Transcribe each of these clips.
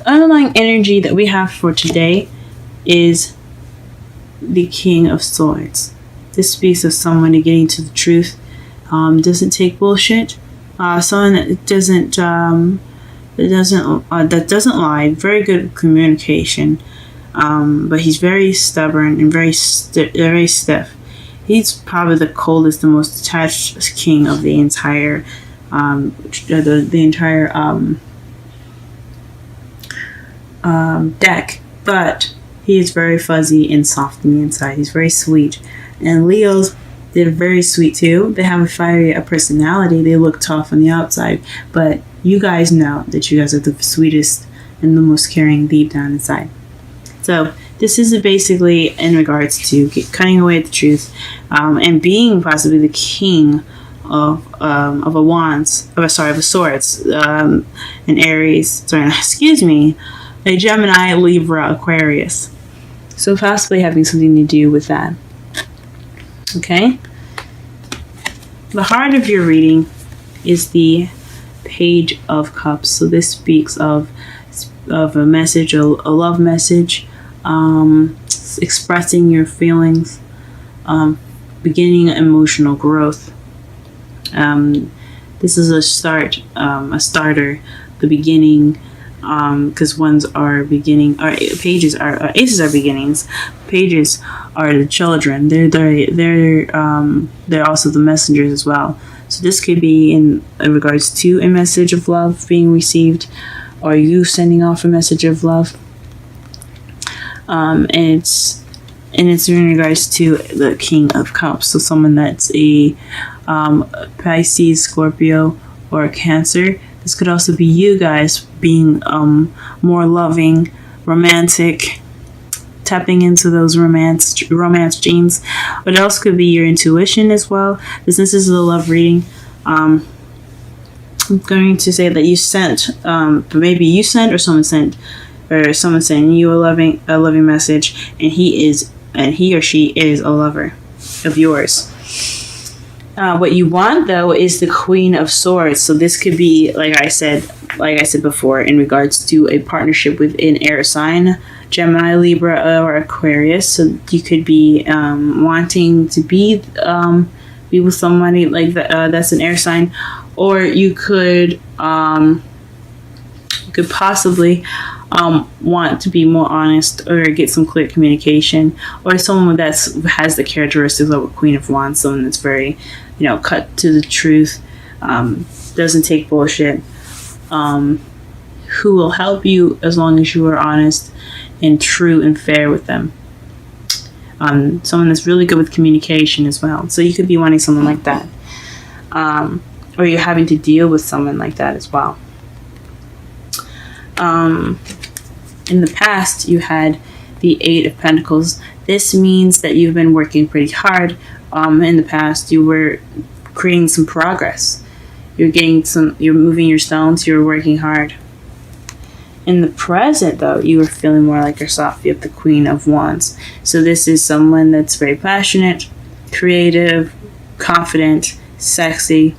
underlying energy that we have for today is the King of Swords. This speaks of someone getting to the truth, doesn't take bullshit, someone that doesn't lie, very good at communication, but he's very stubborn and very stiff. He's probably the coldest, the most detached king of the entire deck, but he is very fuzzy and soft on the inside. He's very sweet. And Leos, they're very sweet too. They have a fiery personality. They look tough on the outside, but you guys know that you guys are the sweetest and the most caring deep down inside. So this is basically in regards to cutting away the truth, and being possibly the king of swords, an Aries. A Gemini, Libra, Aquarius. So possibly having something to do with that. Okay. The heart of your reading is the Page of Cups. So this speaks of a message, a love message, expressing your feelings, beginning emotional growth. This is a starter, the beginning, because ones are beginning, or pages are aces are beginnings, pages are the children. They're also the messengers as well. So this could be in regards to a message of love being received, or you sending off a message of love. And it's in regards to the King of Cups. So someone that's a Pisces, Scorpio, or Cancer. This could also be you guys being more loving, romantic, tapping into those romance genes. But it also could be your intuition as well. This is a love reading. I'm going to say that you sent, maybe you sent, or someone sent, or someone sending you a loving message, and he or she is a lover of yours. What you want, though, is the Queen of Swords. So this could be, like I said before, in regards to a partnership with an air sign, Gemini, Libra, or Aquarius. So you could be wanting to be with somebody like that, that's an air sign, or you could possibly want to be more honest, or get some clear communication, or someone that has the characteristics of a Queen of Wands, someone that's very, cut to the truth, doesn't take bullshit, who will help you as long as you are honest and true and fair with them. Someone that's really good with communication as well. So you could be wanting someone like that, or you're having to deal with someone like that as well. In the past, you had the Eight of Pentacles. This means that you've been working pretty hard. In the past, you were creating some progress. You're moving your stones, you're working hard. In the present, though, you are feeling more like yourself. You have the Queen of Wands. So this is someone that's very passionate, creative, confident, sexy.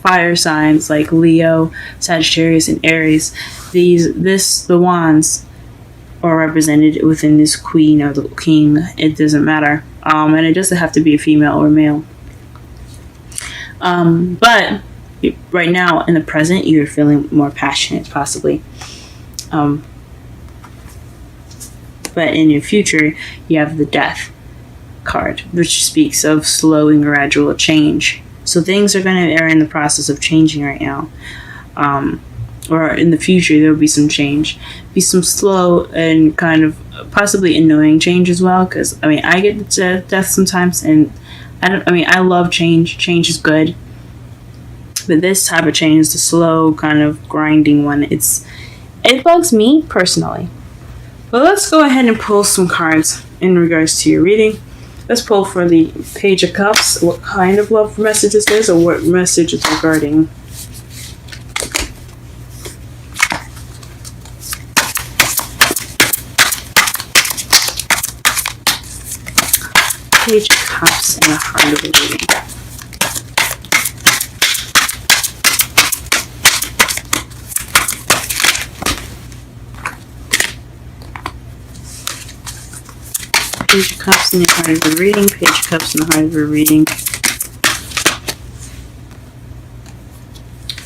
Fire signs like Leo, Sagittarius, and Aries. The wands are represented within this queen or the king. It doesn't matter. And it doesn't have to be a female or male. But right now, in the present, you're feeling more passionate, possibly. But in your future, you have the Death card, which speaks of slow and gradual change. So things are in the process of changing right now. Or in the future, there will be some change. Be some slow and kind of possibly annoying change as well. Because, I get death sometimes, and I love change. Change is good. But this type of change is the slow, kind of grinding one. It bugs me personally. But let's go ahead and pull some cards in regards to your reading. Let's pull for the Page of Cups, what kind of love message this is, or what message is regarding. Page of Cups and the heart of the reading. Page of Cups in the heart of the reading. Page of Cups in the heart of the reading.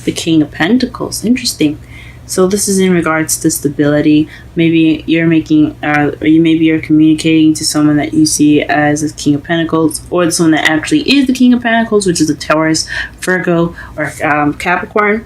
The King of Pentacles. Interesting. So this is in regards to stability. Maybe you're making, maybe you're communicating to someone that you see as a King of Pentacles, or someone that actually is the King of Pentacles, which is a Taurus, Virgo, or Capricorn.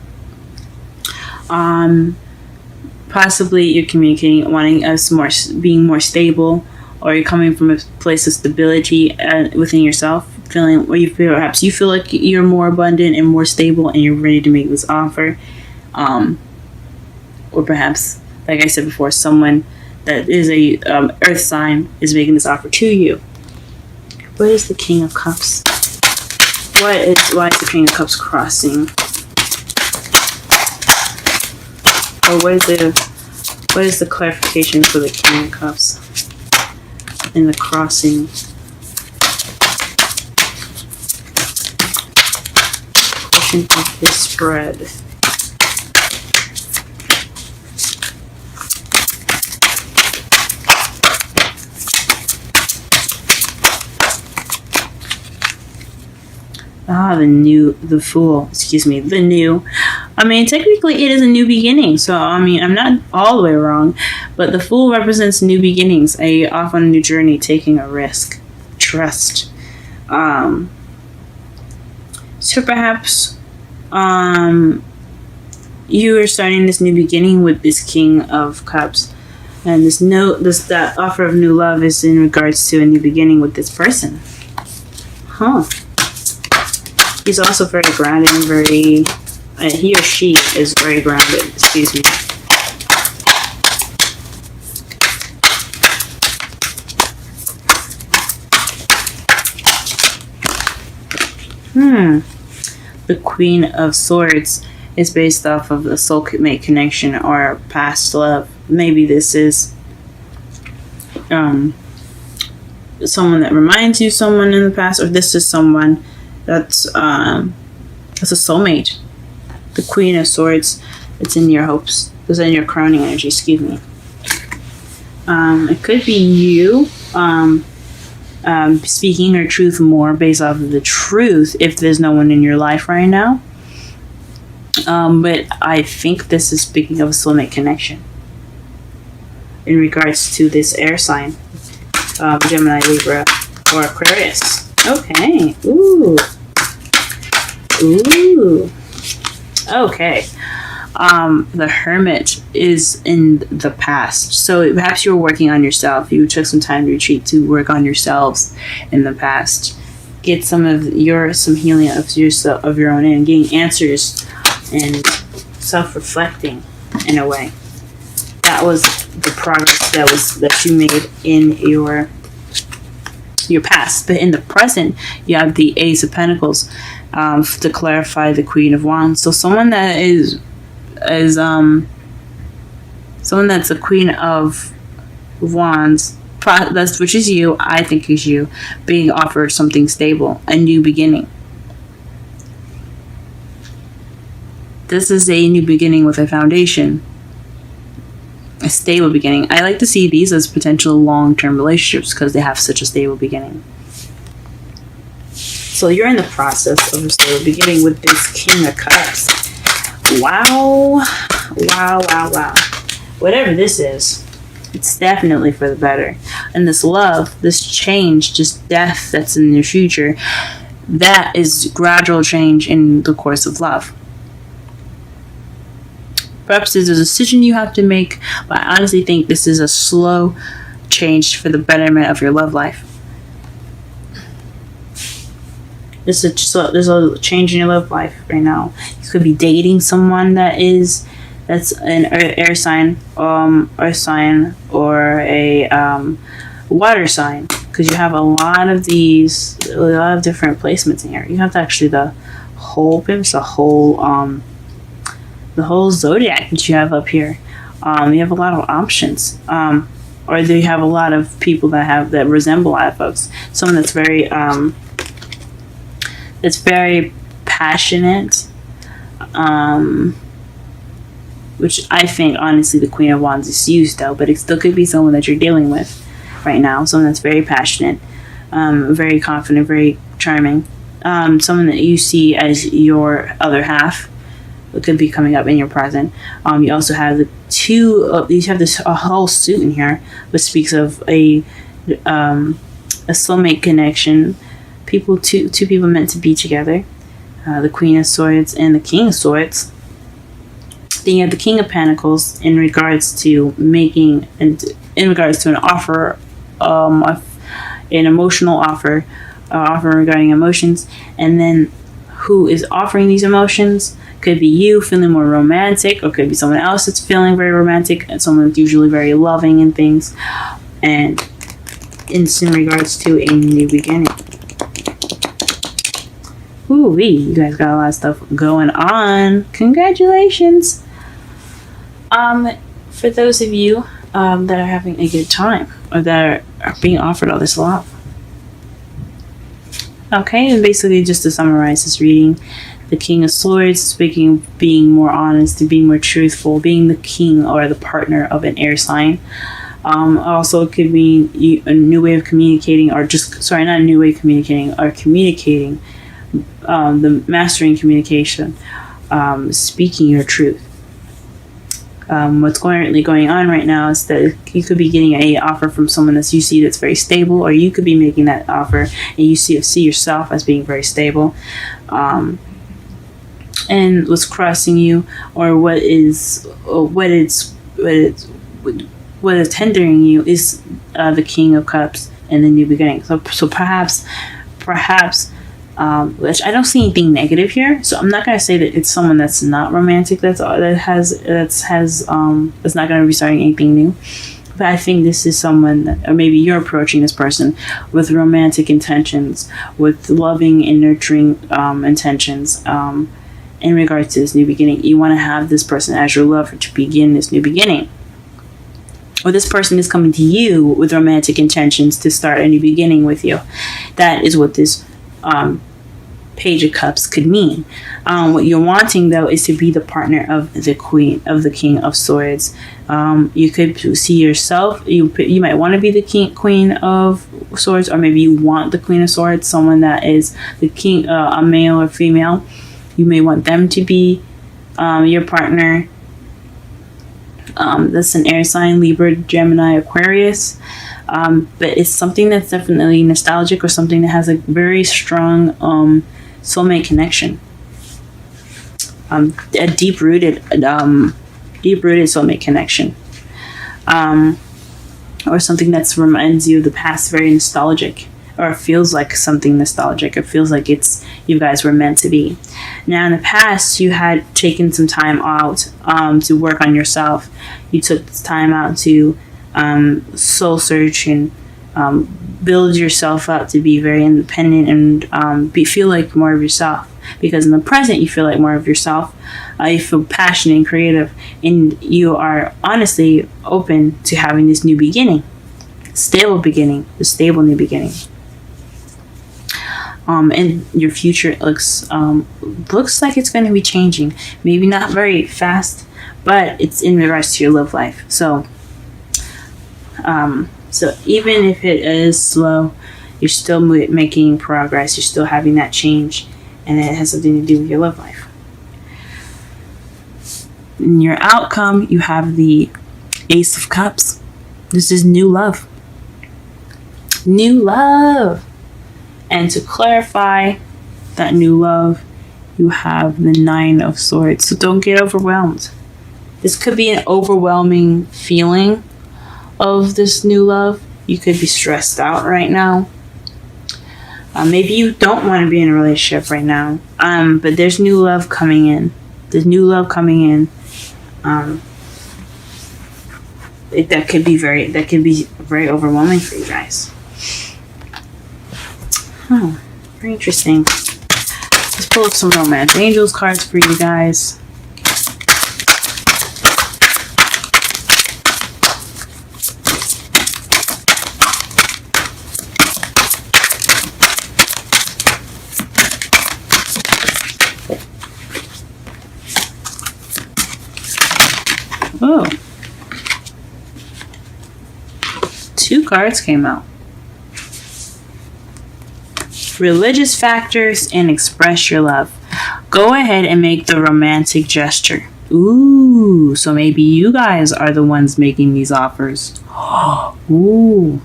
Possibly you're communicating, wanting us being more stable, or you're coming from a place of stability within yourself, feeling where perhaps you feel like you're more abundant and more stable, and you're ready to make this offer. Or perhaps, like I said before, someone that is a earth sign is making this offer to you. What is the King of Cups? Why is the King of Cups crossing? Or what is the clarification for the King of Cups in the crossing? Portion of this spread. The Fool. The new. I mean, technically it is a new beginning. So, I mean, I'm not all the way wrong. But the Fool represents new beginnings. Off on a new journey, taking a risk. Trust. So perhaps you are starting this new beginning with this King of Cups. And that offer of new love is in regards to a new beginning with this person. Huh. He's also very grounded and very... he or she is very grounded. Excuse me. The Queen of Swords is based off of a soulmate connection or past love. Maybe this is someone that reminds you of someone in the past, or this is someone that's a soulmate. The Queen of Swords, it's in your hopes. It's in your crowning energy, excuse me. It could be you speaking your truth more based off of the truth if there's no one in your life right now. But I think this is speaking of a soulmate connection in regards to this air sign. Gemini, Libra, or Aquarius. Okay. Ooh. Okay. The Hermit is in the past. So perhaps you were working on yourself. You took some time to retreat to work on yourselves in the past. Get some healing of yourself, of your own, and getting answers and self-reflecting in a way. That was the progress that you made in your past. But in the present, you have the Ace of Pentacles to clarify the Queen of Wands. So someone that is someone that's a Queen of Wands, which is you, I think is you, being offered something stable, a new beginning. This is a new beginning with a foundation, a stable beginning. I like to see these as potential long-term relationships because they have such a stable beginning. So you're in the process of a stable beginning with this King of Cups. Wow. Whatever this is, it's definitely for the better. And this love, this change, just death that's in your future, that is gradual change in the course of love. Perhaps there's a decision you have to make, but I honestly think this is a slow change for the betterment of your love life. There's a change in your love life right now. You could be dating someone that's an air sign, earth sign, or a water sign, because you have a lot of different placements in here. You have actually the whole zodiac that you have up here. You have a lot of options, or you have a lot of people that resemble a lot of folks. Someone that's very passionate, which I think honestly the Queen of Wands is you still, but it still could be someone that you're dealing with right now, someone that's very passionate, very confident, very charming, someone that you see as your other half. It could be coming up in your present. You also have the two. You have this a whole suit in here, which speaks of a soulmate connection. Two people meant to be together. The Queen of Swords and the King of Swords. Then you have the King of Pentacles in regards to making and in regards to an offer, an emotional offer, offer regarding emotions, and then who is offering these emotions. Could be you feeling more romantic, or could be someone else that's feeling very romantic, and someone that's usually very loving and things. And it's in regards to a new beginning. Ooh, you guys got a lot of stuff going on. Congratulations. For those of you that are having a good time, or that are being offered all this love. Okay, and basically just to summarize this reading, the King of Swords speaking, being more honest, being more truthful, being the king or the partner of an air sign. Also, it could mean a new way of communicating, or not a new way of communicating, or communicating, the mastering communication, speaking your truth. What's currently going on right now is that you could be getting a offer from someone that you see that's very stable, or you could be making that offer and you see yourself as being very stable. And what's crossing you, or what is hindering you, is the King of Cups and the new beginning. So perhaps, which I don't see anything negative here. So I'm not gonna say that it's someone that's not romantic. That's not gonna be starting anything new. But I think this is someone that, or maybe you're approaching this person with romantic intentions, with loving and nurturing intentions. In regards to this new beginning, you want to have this person as your lover to begin this new beginning. Or this person is coming to you with romantic intentions to start a new beginning with you. That is what this Page of Cups could mean. What you're wanting, though, is to be the partner of the King of Swords. You could see yourself. You might want to be the Queen of Swords, or maybe you want the Queen of Swords, someone that is the king, a male or female. You may want them to be your partner. That's an air sign, Libra, Gemini, Aquarius. But it's something that's definitely nostalgic, or something that has a very strong soulmate connection. A deep-rooted soulmate connection. Or something that reminds you of the past, very nostalgic. Or it feels like something nostalgic. It feels like you guys were meant to be. Now, in the past, you had taken some time out to work on yourself. You took time out to soul search and build yourself up to be very independent and feel like more of yourself. Because in the present, you feel like more of yourself. You feel passionate and creative, and you are honestly open to having this new beginning, stable new beginning. And your future looks like it's going to be changing. Maybe not very fast, but it's in regards to your love life. So even if it is slow, you're still making progress. You're still having that change, and it has something to do with your love life. In your outcome, you have the Ace of Cups. This is new love. New love. And to clarify that new love, you have the Nine of Swords. So don't get overwhelmed. This could be an overwhelming feeling of this new love. You could be stressed out right now. Maybe you don't want to be in a relationship right now. But there's new love coming in. There's new love coming in. That could be very overwhelming for you guys. Oh, very interesting. Let's pull up some Romance Angels cards for you guys. Oh. 2 cards came out. Religious factors and express your love. Go ahead and make the romantic gesture. Ooh, so maybe you guys are the ones making these offers. Ooh.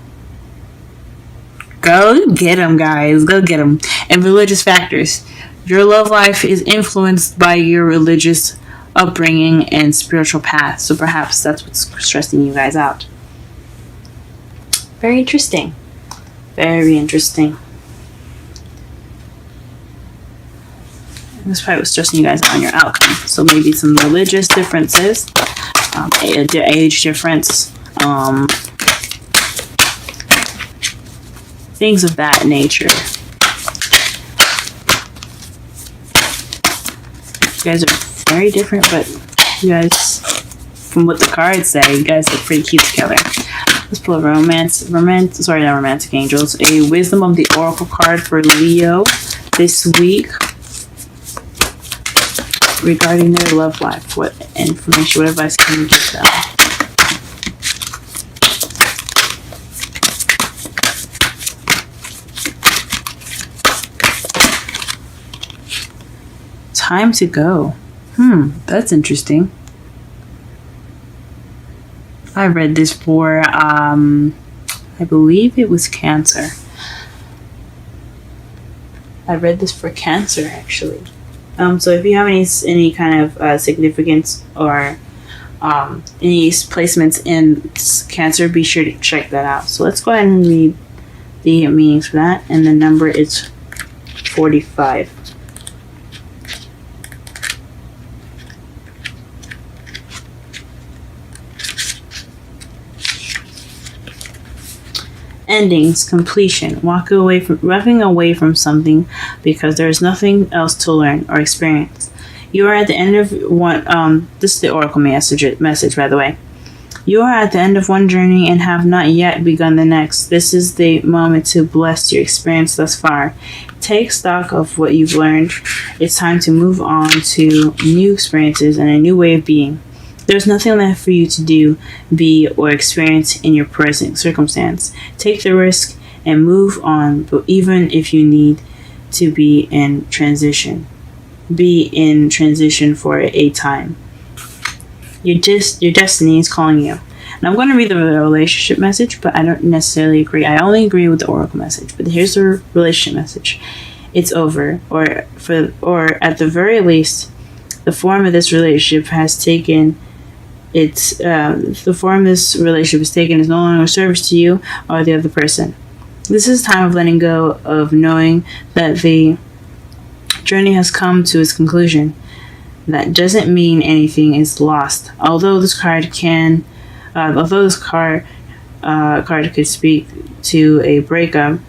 Go get them, guys. Go get them. And religious factors. Your love life is influenced by your religious upbringing and spiritual path. So perhaps that's what's stressing you guys out. Very interesting. Very interesting. That's probably what's stressing you guys out on your outcome. So maybe some religious differences, age difference, things of that nature. You guys are very different, but you guys, from what the cards say, you guys look pretty cute together. Let's pull a not romantic angels. A wisdom of the oracle card for Leo this week regarding their love life. What information, what advice can you give them? Time to go. That's interesting. I read this for, I believe it was Cancer. I read this for Cancer, actually. So if you have any kind of significance or any placements in Cancer, be sure to check that out. So let's go ahead and read the meanings for that. And the number is 45. Endings, completion, walking away from something because there is nothing else to learn or experience. You are at the end of one. This is the oracle message, by the way. You are at the end of one journey and have not yet begun the next. This is the moment to bless your experience thus far. Take stock of what you've learned. It's time to move on to new experiences and a new way of being. There's nothing left for you to do, be, or experience in your present circumstance. Take the risk and move on, but even if you need to be in transition. Be in transition for a time. Your destiny is calling you. And I'm going to read the relationship message, but I don't necessarily agree. I only agree with the oracle message. But here's the relationship message. It's over, or at the very least, the form of this relationship has taken. The form this relationship is taken is no longer of service to you or the other person. This is time of letting go, of knowing that the journey has come to its conclusion. That doesn't mean anything is lost. Although this card could speak to a breakup,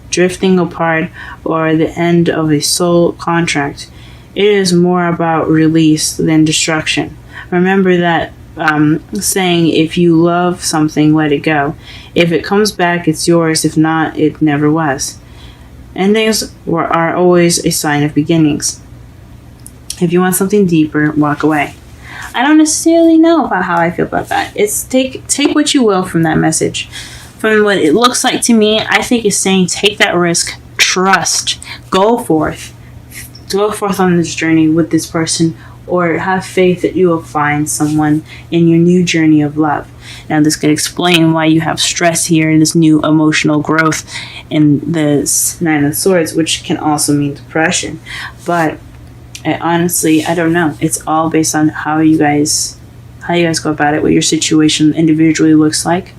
drifting apart, or the end of a soul contract, it is more about release than destruction. Remember that saying, if you love something, let it go. If it comes back, it's yours. If not, it never was. Endings are always a sign of beginnings. If you want something deeper, walk away. I don't necessarily know about how I feel about that. It's take what you will from that message. From what it looks like to me, I think it's saying take that risk, trust, go forth on this journey with this person, or have faith that you will find someone in your new journey of love. Now, this could explain why you have stress here, this new emotional growth in this Nine of Swords, which can also mean depression. But honestly, I don't know. It's all based on how you guys go about it, what your situation individually looks like.